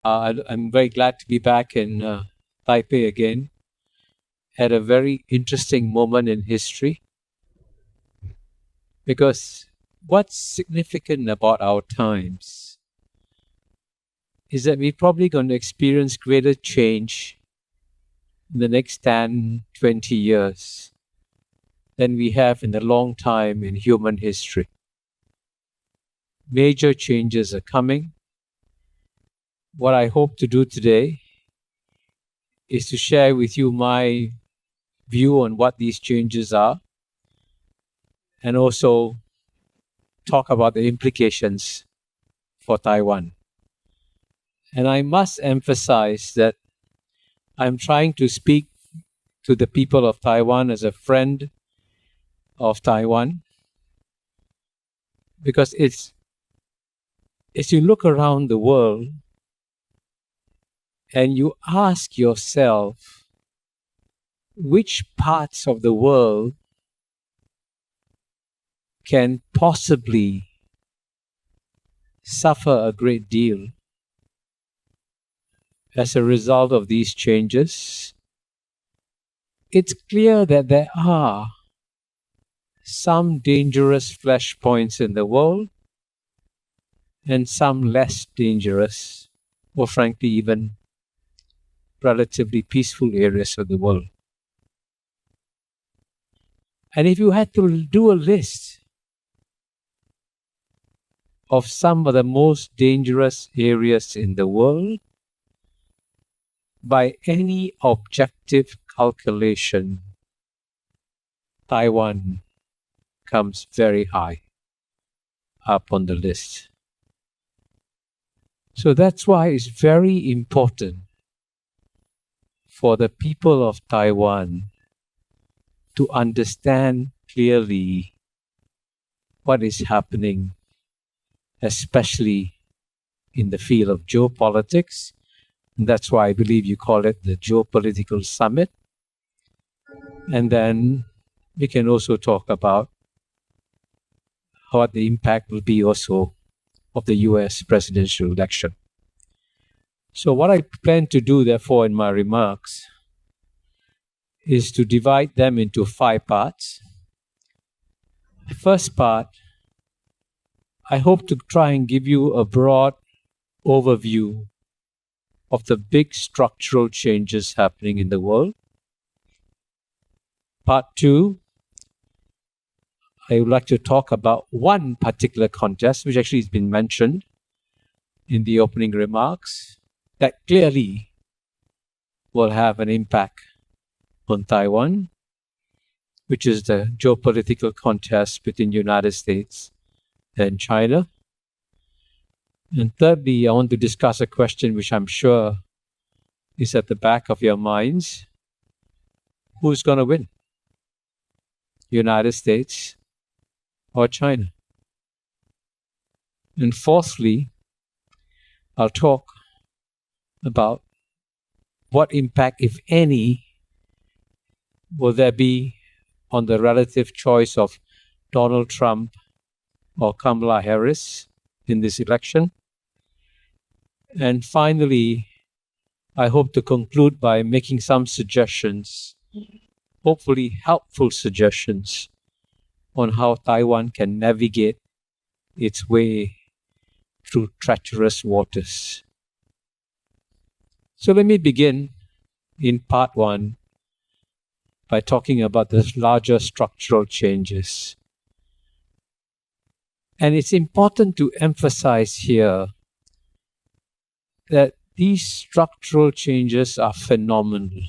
I'm very glad to be back in Taipei again at a very interesting moment in history, because what's significant about our times is that we're probably going to experience greater change in the next 10, 20 years than we have in a long time in human history. Major changes are coming. What I hope to do today is to share with you my view on what these changes are, and also talk about the implications for Taiwan. And I must emphasize that I'm trying to speak to the people of Taiwan as a friend of Taiwan, because as you look around the world and you ask yourself which parts of the world can possibly suffer a great deal as a result of these changes, it's clear that there are some dangerous flashpoints in the world and some less dangerous, or frankly even relatively peaceful areas of the world. And if you had to do a list of some of the most dangerous areas in the world, by any objective calculation, Taiwan comes very high up on the list. So that's why it's very important for the people of Taiwan to understand clearly what is happening, especially in the field of geopolitics. And that's why I believe you call it the Geopolitical Summit. And then we can also talk about what the impact will be also of the US presidential election. So what I plan to do, therefore, in my remarks is to divide them into 5 parts. The first part, I hope to try and give you a broad overview of the big structural changes happening in the world. Part 2, I would like to talk about one particular contest, which actually has been mentioned in the opening remarks, that clearly will have an impact on Taiwan, which is the geopolitical contest between the United States and China. And thirdly, I want to discuss a question which I'm sure is at the back of your minds. Who's going to win? United States or China? And fourthly, I'll talk about what impact, if any, will there be on the relative choice of Donald Trump or Kamala Harris in this election. And finally, I hope to conclude by making some suggestions, hopefully helpful suggestions, on how Taiwan can navigate its way through treacherous waters. So let me begin in part 1 by talking about the larger structural changes. And it's important to emphasize here that these structural changes are phenomenal.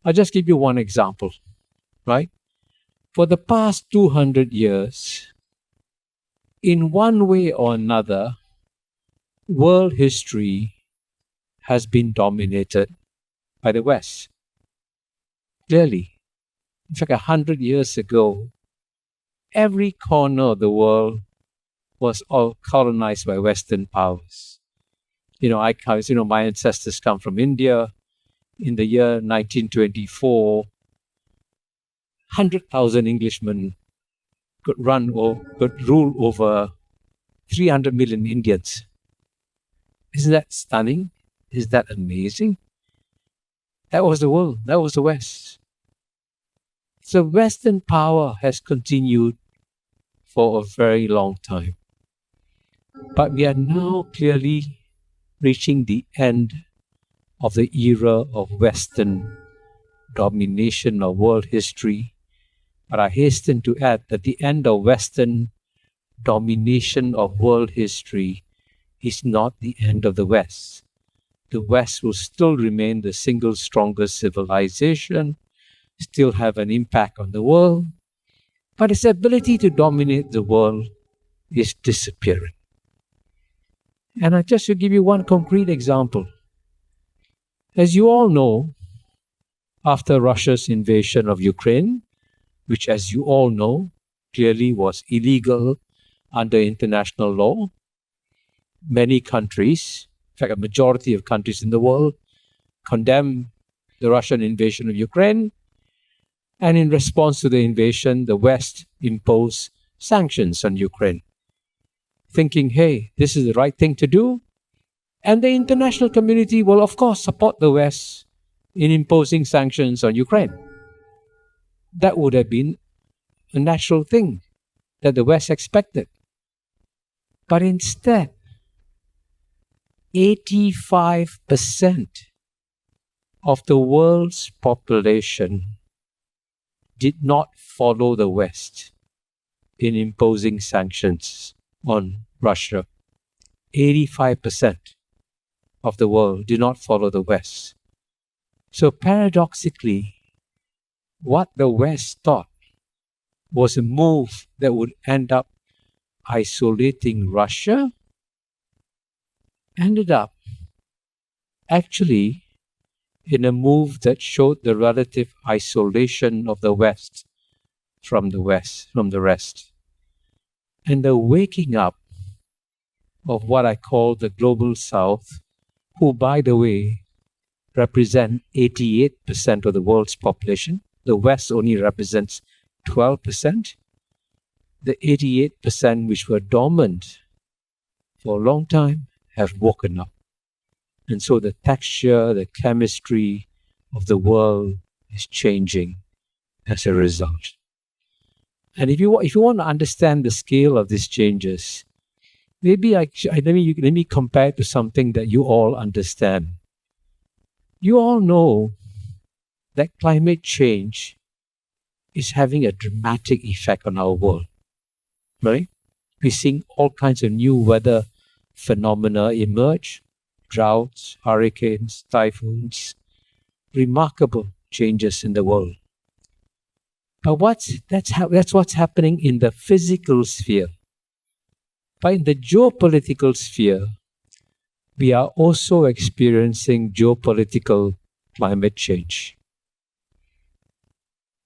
I'll just give you one example, right? For the past 200 years, in one way or another, world history has been dominated by the West. Clearly. In fact, 100 years ago, every corner of the world was all colonized by Western powers. My ancestors come from India. In the year 1924, 100,000 Englishmen could rule over 300 million Indians. Isn't that stunning? Is that amazing? That was the world. That was the West. So Western power has continued for a very long time. But we are now clearly reaching the end of the era of Western domination of world history. But I hasten to add that the end of Western domination of world history is not the end of the West. The West will still remain the single strongest civilization, still have an impact on the world, but its ability to dominate the world is disappearing. And I just to give you one concrete example. As you all know, after Russia's invasion of Ukraine, which as you all know, clearly was illegal under international law, many countries, in fact a majority of countries in the world, condemned the Russian invasion of Ukraine. And in response to the invasion, the West imposed sanctions on Ukraine, thinking, hey, this is the right thing to do. And the international community will, of course, support the West in imposing sanctions on Ukraine. That would have been a natural thing that the West expected. But instead, 85% of the world's population did not follow the West in imposing sanctions on Russia. 85% of the world did not follow the West. So paradoxically, what the West thought was a move that would end up isolating Russia ended up actually in a move that showed the relative isolation of the West from the rest. And the waking up of what I call the global South, who, by the way, represent 88% of the world's population. The West only represents 12%. The 88% which were dormant for a long time have woken up. And so the texture, the chemistry of the world is changing as a result. And if you want to understand the scale of these changes, maybe let me compare it to something that you all understand. You all know that climate change is having a dramatic effect on our world, right? We're seeing all kinds of new weather phenomena emerge, droughts, hurricanes, typhoons, remarkable changes in the world. But that's what's happening in the physical sphere. But in the geopolitical sphere, we are also experiencing geopolitical climate change.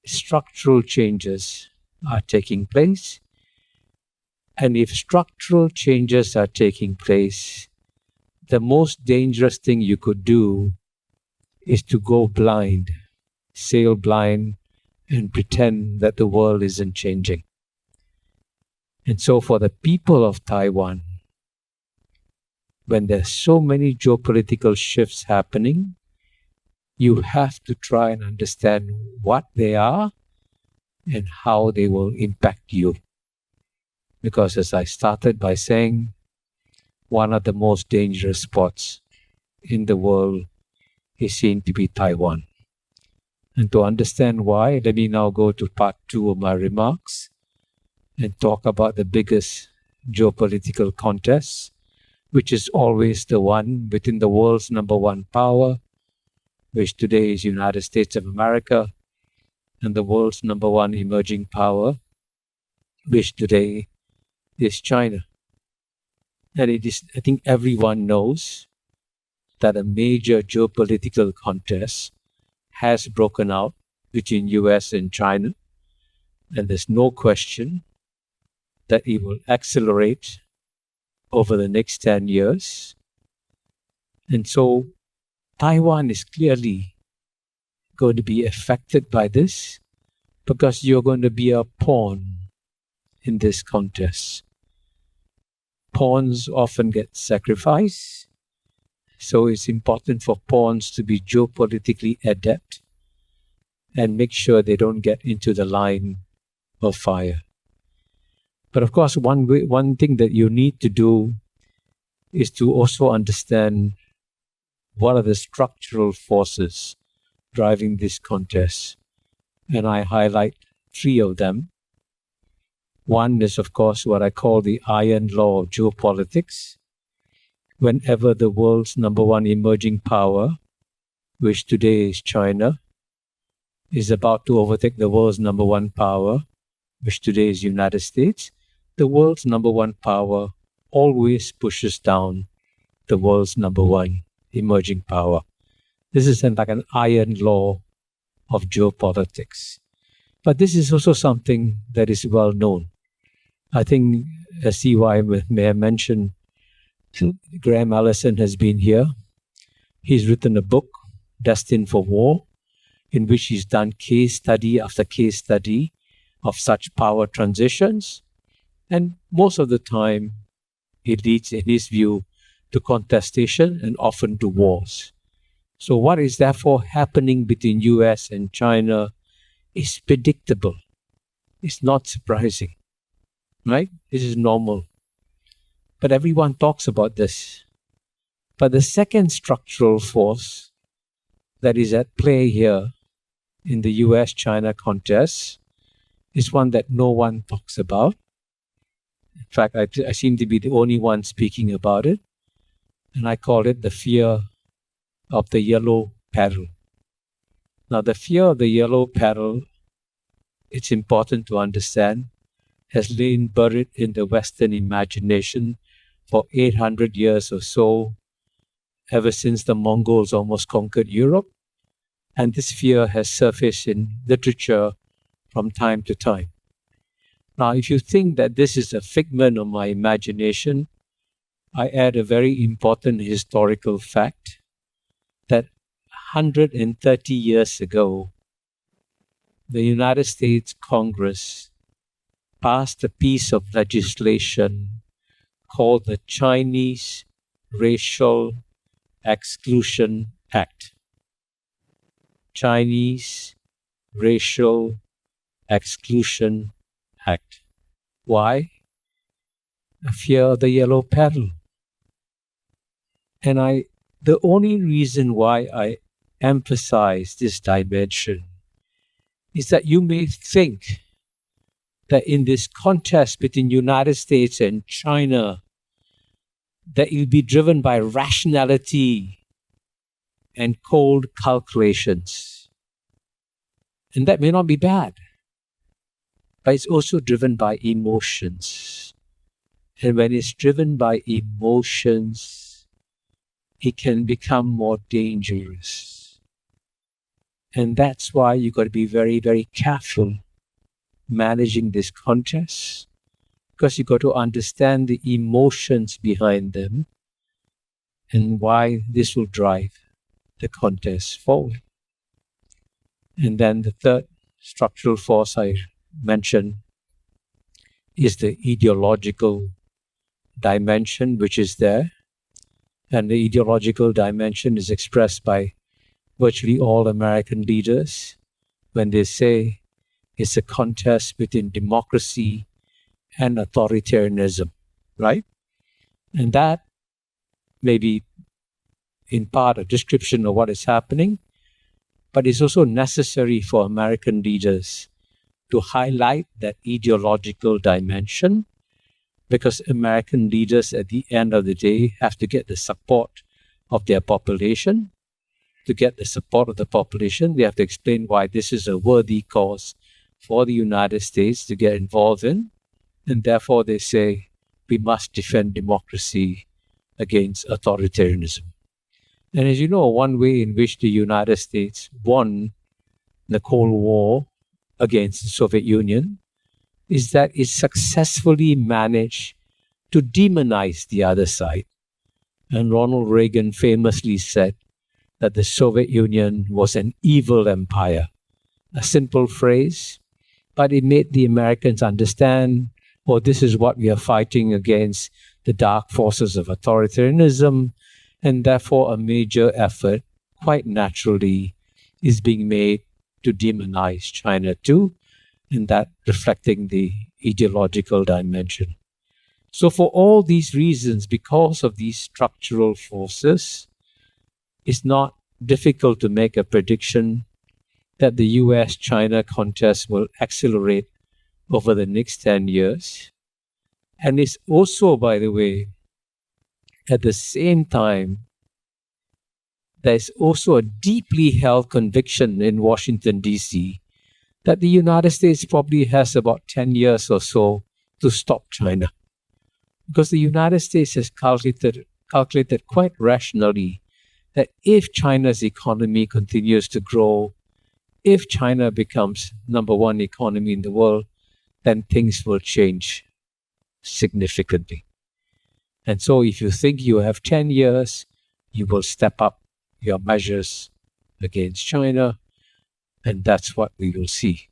Structural changes are taking place. And if structural changes are taking place, the most dangerous thing you could do is to go blind, sail blind, and pretend that the world isn't changing. And so for the people of Taiwan, when there's so many geopolitical shifts happening, you have to try and understand what they are and how they will impact you. Because as I started by saying, one of the most dangerous spots in the world is seen to be Taiwan. And to understand why, let me now go to part 2 of my remarks and talk about the biggest geopolitical contest, which is always the one within the world's number one power, which today is United States of America, and the world's number one emerging power, which today is China. And it is, I think everyone knows that a major geopolitical contest has broken out between US and China, and there's no question that it will accelerate over the next 10 years. And so Taiwan is clearly going to be affected by this because you're going to be a pawn in this contest. Pawns often get sacrificed, So it's important for pawns to be geopolitically adept and make sure they don't get into the line of fire. But of course, one thing that you need to do is to also understand what are the structural forces driving this contest. And I highlight 3 of them. One is, of course, what I call the iron law of geopolitics. Whenever the world's number one emerging power, which today is China, is about to overtake the world's number one power, which today is United States, the world's number one power always pushes down the world's number one emerging power. This is like an iron law of geopolitics. But this is also something that is well known. I think, as CY may have mentioned, Graham Allison has been here. He's written a book, Destined for War, in which he's done case study after case study of such power transitions. And most of the time, it leads, in his view, to contestation and often to wars. So what is therefore happening between US and China is predictable. It's not surprising, right? This is normal. But everyone talks about this. But the second structural force that is at play here in the US-China contest is one that no one talks about. In fact, I seem to be the only one speaking about it. And I call it the fear of the yellow peril. Now, the fear of the yellow peril, it's important to understand, has lain buried in the Western imagination for 800 years or so, ever since the Mongols almost conquered Europe. And this fear has surfaced in literature from time to time. Now, if you think that this is a figment of my imagination, I add a very important historical fact that 130 years ago, the United States Congress passed a piece of legislation called the Chinese Racial Exclusion Act. Chinese Racial Exclusion Act. Why? A fear of the yellow peril. And the only reason why I emphasize this dimension is that you may think that in this contest between United States and China, that it will be driven by rationality and cold calculations. And that may not be bad, but it's also driven by emotions. And when it's driven by emotions, it can become more dangerous. And that's why you've got to be very, very careful managing this contest, because you've got to understand the emotions behind them and why this will drive the contest forward. And then the third structural force I mentioned is the ideological dimension, which is there. And the ideological dimension is expressed by virtually all American leaders when they say it's a contest between democracy and authoritarianism, right? And that may be in part a description of what is happening, but it's also necessary for American leaders to highlight that ideological dimension, because American leaders at the end of the day have to get the support of their population. To get the support of the population, they have to explain why this is a worthy cause for the United States to get involved in. And therefore they say, we must defend democracy against authoritarianism. And as you know, one way in which the United States won the Cold War against the Soviet Union is that it successfully managed to demonize the other side. And Ronald Reagan famously said that the Soviet Union was an evil empire. A simple phrase, but it made the Americans understand, this is what we are fighting against, the dark forces of authoritarianism. And therefore, a major effort, quite naturally, is being made to demonize China too, and that reflecting the ideological dimension. So for all these reasons, because of these structural forces, it's not difficult to make a prediction that the US-China contest will accelerate over the next 10 years. And it's also, by the way, at the same time, there's also a deeply held conviction in Washington, D.C., that the United States probably has about 10 years or so to stop China. Because the United States has calculated quite rationally that if China's economy continues to grow, if China becomes number one economy in the world, then things will change significantly. And so if you think you have 10 years, you will step up your measures against China, and that's what we will see.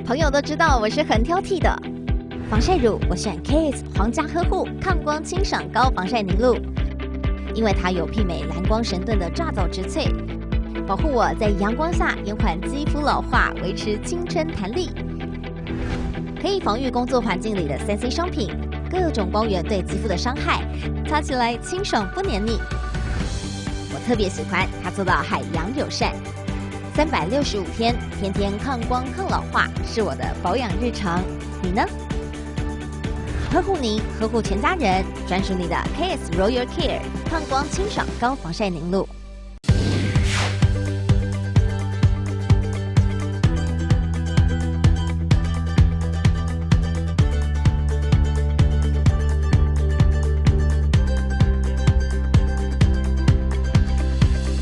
朋友都知道我是很挑剔的，防晒乳我选 KS 皇家呵护抗光清爽高防晒凝露，因为它有媲美蓝光神盾的抓藻植萃，保护我在阳光下延缓肌肤老化，维持青春弹力，可以防御工作环境里的3C 商品，各种光源对肌肤的伤害，擦起来清爽不黏腻。我特别喜欢它做到海洋友善，365天，天天抗光抗老化，是我的保养日常。你呢？呵护您，呵护全家人，专属你的 KS Royal Care 抗光清爽高防晒凝露。